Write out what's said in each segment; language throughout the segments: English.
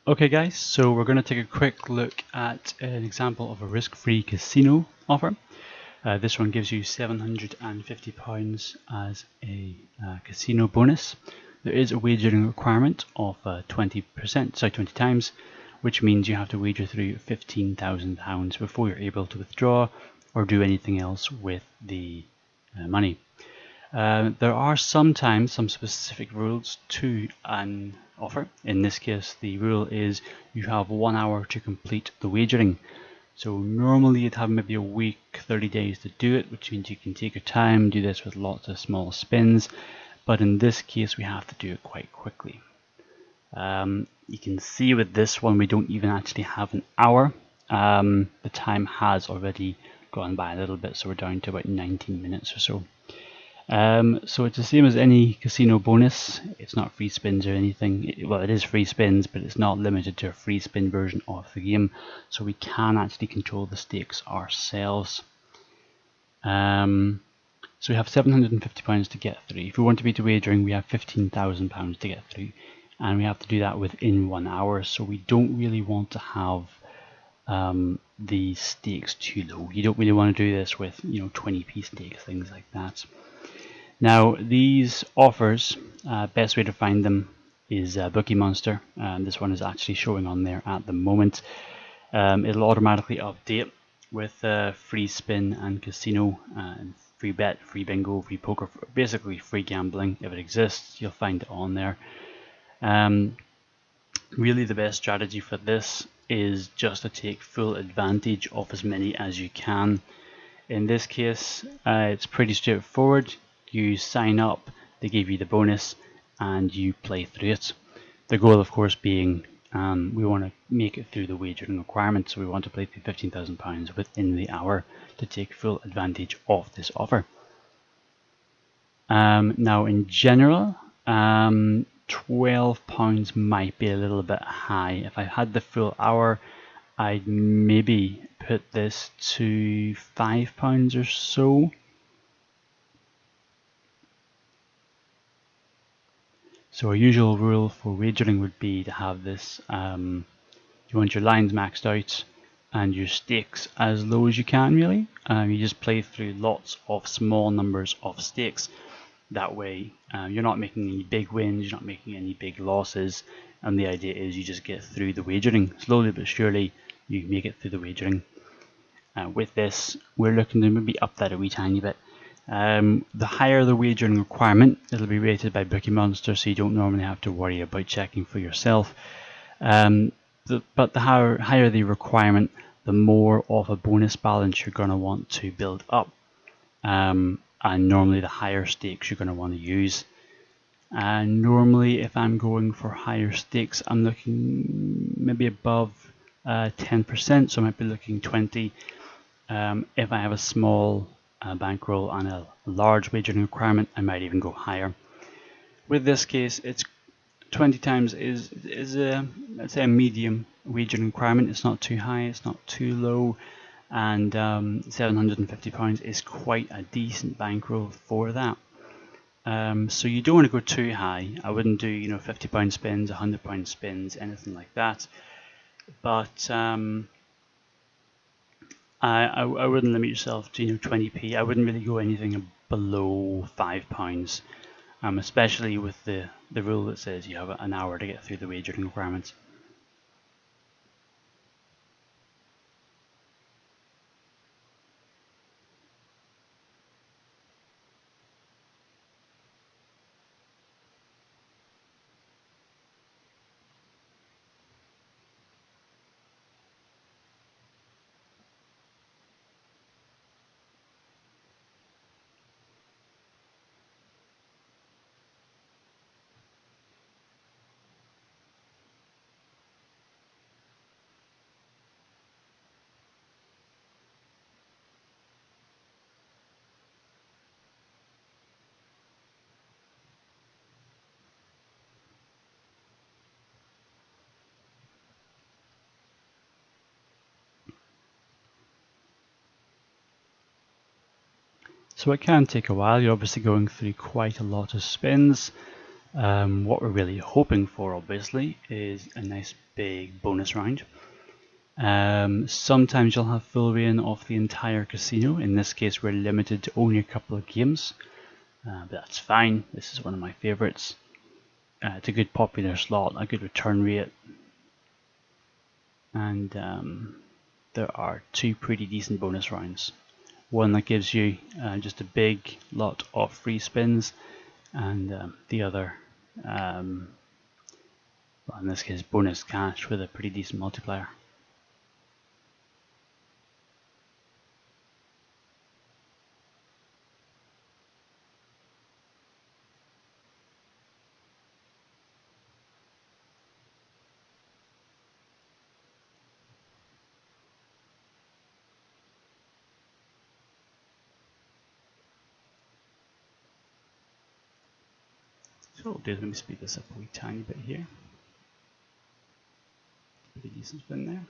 Okay guys, so we're going to take a quick look at an example of a risk-free casino offer. This one gives you £750 as a casino bonus. There is a wagering requirement of 20 times, which means you have to wager through £15,000 before you're able to withdraw or do anything else with the money. There are sometimes some specific rules to an offer. In this case, the rule is you have 1 hour to complete the wagering. So normally you'd have maybe a week, 30 days to do it, which means you can take your time, do this with lots of small spins. But in this case, we have to do it quite quickly. You can see with this one, we don't even actually have an hour. The time has already gone by a little bit, so we're down to about 19 minutes or so. So it's the same as any casino bonus. It's not free spins or anything. Well, it is free spins, but it's not limited to a free spin version of the game. So we can actually control the stakes ourselves. So we have £750 to get through. If we want to beat the wagering, we have £15,000 to get through. And we have to do that within 1 hour. So we don't really want to have the stakes too low. You don't really want to do this with 20p stakes, things like that. Now these offers, best way to find them is Bookie Monster. This one is actually showing on there at the moment. It'll automatically update with free spin and casino, and free bet, free bingo, free poker, basically free gambling. If it exists, you'll find it on there. Really the best strategy for this is just to take full advantage of as many as you can. In this case, it's pretty straightforward. You sign up, they give you the bonus, and you play through it. The goal, of course, being we want to make it through the wagering requirement, so we want to play through £15,000 within the hour to take full advantage of this offer. Now, in general, £12 might be a little bit high. If I had the full hour, I'd maybe put this to £5 or so. So a usual rule for wagering would be to have this, you want your lines maxed out and your stakes as low as you can, really. You just play through lots of small numbers of stakes. That way you're not making any big wins, you're not making any big losses, and the idea is you just get through the wagering. Slowly but surely you make it through the wagering. With this, we're looking to maybe up that a wee tiny bit. The higher the wagering requirement, it'll be rated by Bookie Monster, so you don't normally have to worry about checking for yourself. But the higher the requirement, the more of a bonus balance you're going to want to build up. And normally the higher stakes you're going to want to use. And normally if I'm going for higher stakes, I'm looking maybe above 10%, so I might be looking 20. If I have a small bankroll and a large wagering requirement, I might even go higher. With this case, it's 20 times is a, let's say, a medium wagering requirement. It's not too high, it's not too low, and £750 is quite a decent bankroll for that. So you don't want to go too high. I wouldn't do £50 spins, £100 spins, anything like that. But I wouldn't limit yourself to 20p. I wouldn't really go anything below £5, especially with the rule that says you have an hour to get through the wagering requirements. So it can take a while. You're obviously going through quite a lot of spins. What we're really hoping for, obviously, is a nice big bonus round. Sometimes you'll have full reign of the entire casino. In this case, we're limited to only a couple of games, but that's fine. This is one of my favorites. It's a good popular slot, a good return rate, and there are two pretty decent bonus rounds. One that gives you just a big lot of free spins, and the other, well, in this case, bonus cash with a pretty decent multiplier. So what I'll do is maybe speed this up a wee tiny bit here. Pretty decent spin there.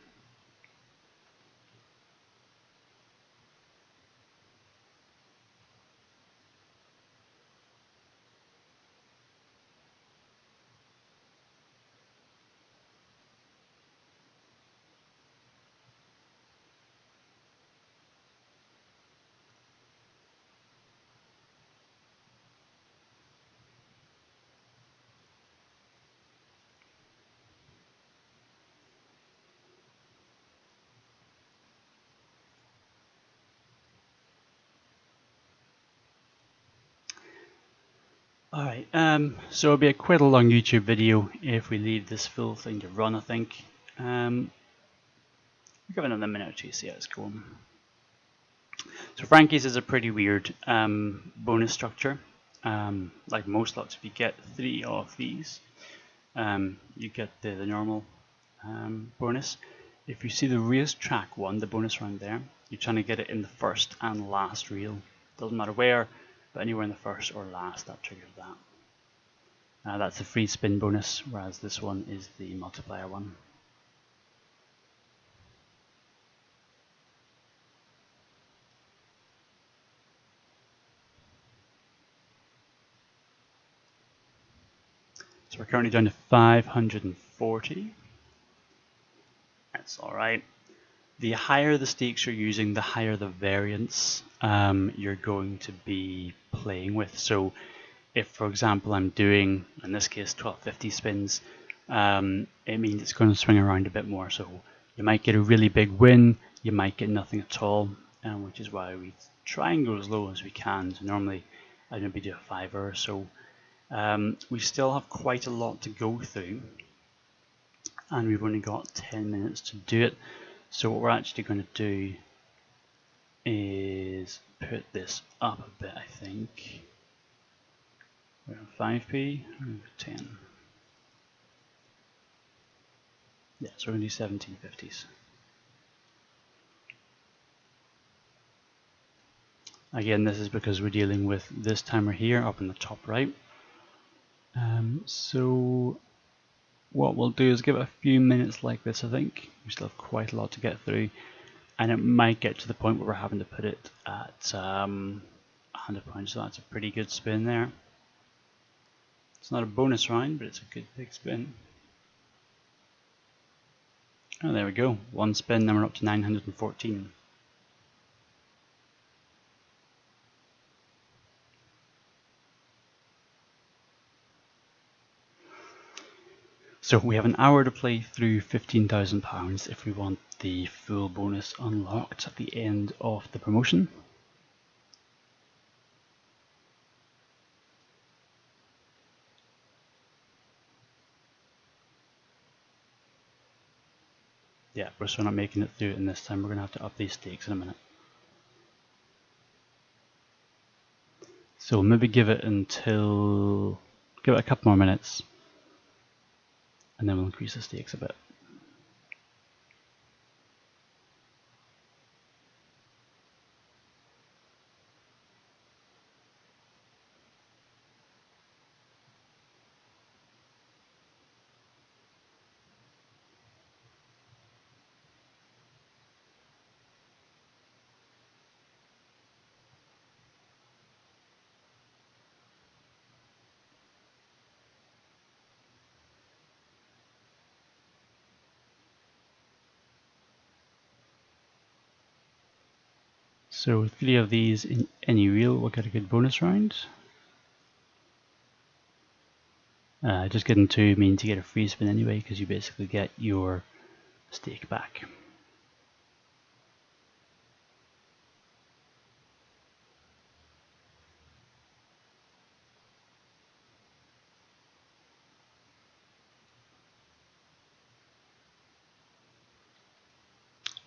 Alright, so it'll be quite a long YouTube video if we leave this full thing to run, I think. Give it another minute or two to see how it's going. So Frankie's is a pretty weird bonus structure. Like most lots, if you get 3 of these, you get the normal bonus. If you see the racetrack one, the bonus round there, you're trying to get it in the first and last reel. Doesn't matter where, but anywhere in the first or last, that triggers that. That's the free spin bonus, whereas this one is the multiplier one. So we're currently down to 540. That's alright. The higher the stakes you're using, the higher the variance you're going to be playing with. So if, for example, I'm doing, in this case, 1250 spins, it means it's going to swing around a bit more. So you might get a really big win, you might get nothing at all, which is why we try and go as low as we can. So normally I'd maybe do a $5 or so. We still have quite a lot to go through, and we've only got 10 minutes to do it. So what we're actually going to do is put this up a bit, I think. We're on 5p, 10. Yeah, so we're going to do 1750s. Again, this is because we're dealing with this timer here up in the top right. So what we'll do is give it a few minutes like this, I think. We still have quite a lot to get through, and it might get to the point where we're having to put it at £100, so that's a pretty good spin there. It's not a bonus round, but it's a good big spin. Oh, there we go. One spin, then we're up to 914. So we have an hour to play through £15,000 if we want the full bonus unlocked at the end of the promotion. Yeah, we're still not making it through, and this time we're going to have to up these stakes in a minute. So maybe give it a couple more minutes, and then we'll increase the stakes a bit. So 3 of these in any reel will get a good bonus round. Just getting 2 means you get a free spin anyway, because you basically get your stake back.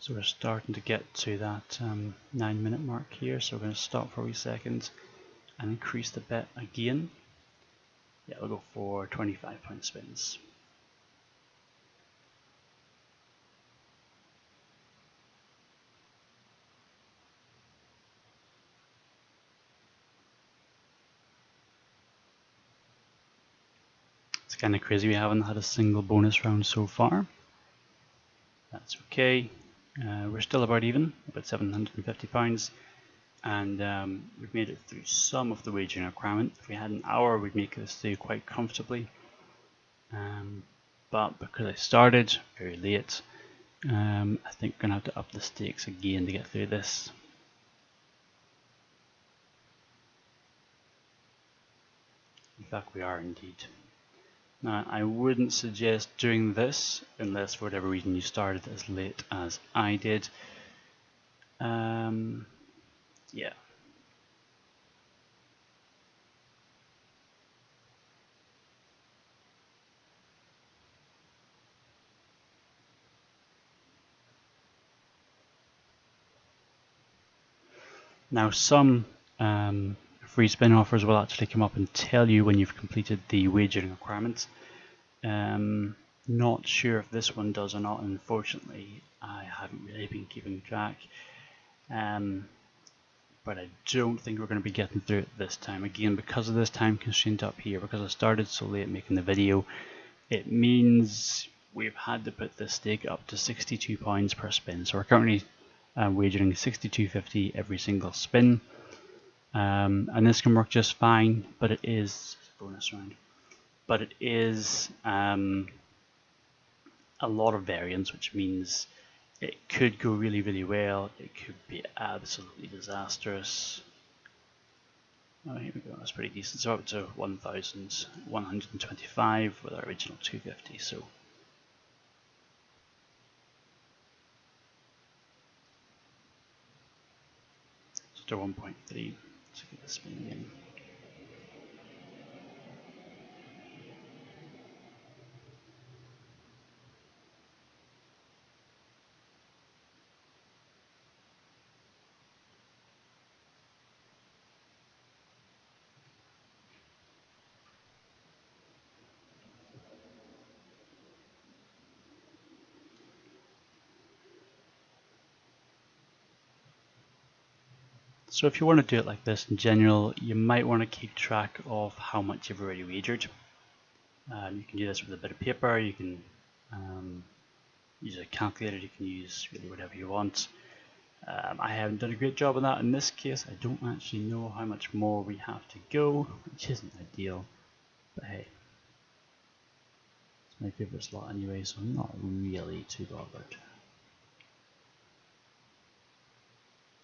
So we're starting to get to that 9-minute mark here, so we're going to stop for a wee second and increase the bet again. Yeah, we'll go for 25-point spins. It's kind of crazy we haven't had a single bonus round so far. That's okay. We're still about even, about £750, and we've made it through some of the wagering requirement. If we had an hour, we'd make this through quite comfortably. But because I started very late, I think we're going to have to up the stakes again to get through this. In fact, we are indeed. Now, I wouldn't suggest doing this unless for whatever reason you started as late as I did. Yeah. Now, some free spin offers will actually come up and tell you when you've completed the wagering requirements. Not sure if this one does or not. Unfortunately, I haven't really been keeping track. But I don't think we're going to be getting through it this time. Again, because of this time constraint up here, because I started so late making the video, it means we've had to put this stake up to £62 per spin. So we're currently wagering £62.50 every single spin. And this can work just fine, but it is bonus round. But it is a lot of variance, which means it could go really, really well. It could be absolutely disastrous. Oh, here we go. That's pretty decent. So up to 1,125 with our original 250. So just a 1.3. Let's get this spin again. So if you want to do it like this in general, you might want to keep track of how much you've already wagered. You can do this with a bit of paper, you can use a calculator, you can use really whatever you want. I haven't done a great job on that in this case. I don't actually know how much more we have to go, which isn't ideal, but hey. It's my favourite slot anyway, so I'm not really too bothered.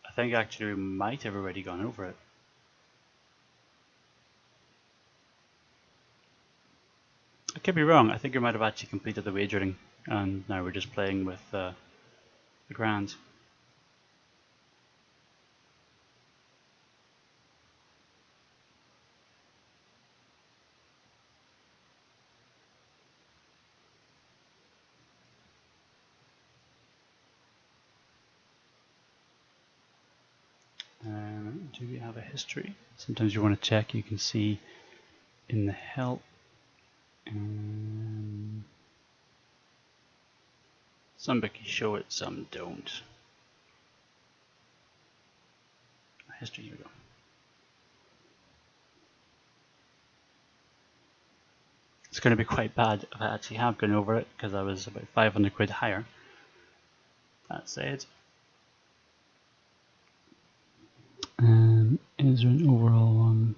I think actually we might have already gone over it. I could be wrong. I think we might have actually completed the wagering, and now we're just playing with the grand. Do we have a history? Sometimes you want to check. You can see in the help. Some bookies show it, some don't. History, here we go. It's going to be quite bad if I actually have gone over it, because I was about 500 quid higher. That said, is there an overall one?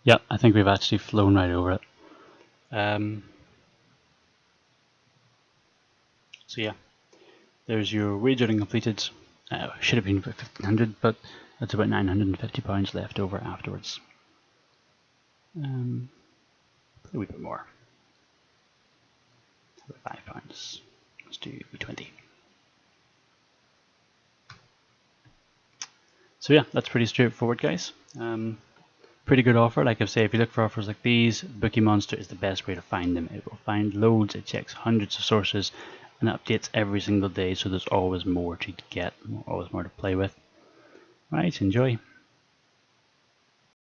Yeah, I think we've actually flown right over it. So yeah, there's your wagering completed. Should have been about 1500, but that's about £950 left over afterwards. A wee bit more. About £5. Let's do 20. So yeah, that's pretty straightforward, guys. Pretty good offer. Like I say, if you look for offers like these, Bookie Monster is the best way to find them. It will find loads, it checks hundreds of sources, and updates every single day, so there's always more to get, always more to play with. Right, enjoy.